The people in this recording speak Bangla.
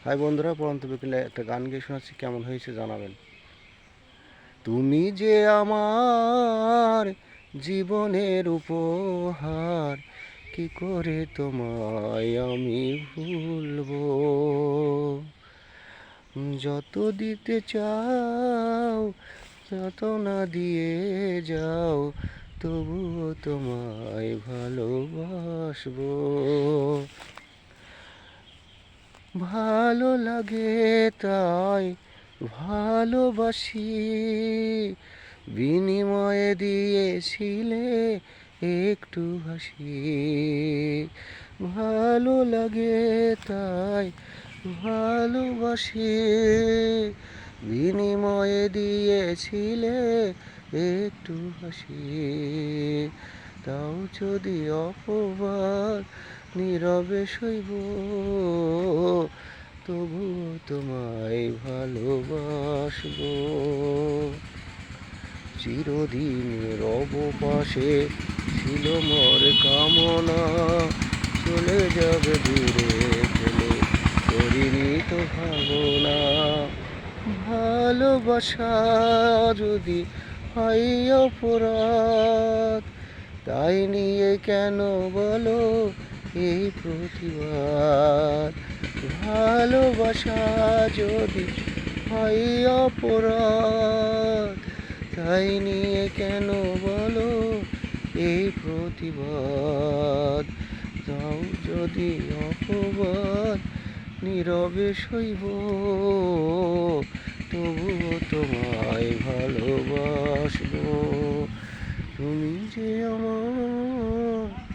হাই বন্ধুরা, পড়ন্ত বিকেলে একটা গান গিয়ে শোনাচ্ছি, কেমন হয়েছে জানাবেন। তুমি যে আমার জীবনের উপহার, কি করে তোমায় আমি ভুলবো। যত দিতে চাও যত না দিয়ে যাও, তবুও তোমায় ভালোবাসবো। ভালো লাগে তাই ভালোবাসি, বিনিময়ে দিয়েছিলে একটু হাসি। ভালো লাগে তাই ভালোবাসি, বিনিময়ে দিয়েছিলে একটু হাসি। তাও যদি অপবাদ নীরবে সইব, তবুও তোমায় ভালোবাসবো। চিরদিন রব পাশে ছিল মোর কামনা, চলে যাবে দূরে ফেলে করিনি তো ভাবনা। ভালোবাসা যদি হয় অপরাধ, তাই নিয়ে কেন বলো এই প্রতিবাদ। ভালোবাসা যদি হয় অপরাধ, তাই নিয়ে কেন বলো এই প্রতিবাদ। তাও যদি অপবাদ নীরবে সইব, তবুও তোমায় ভালোবাসবো। তুমি যে আমার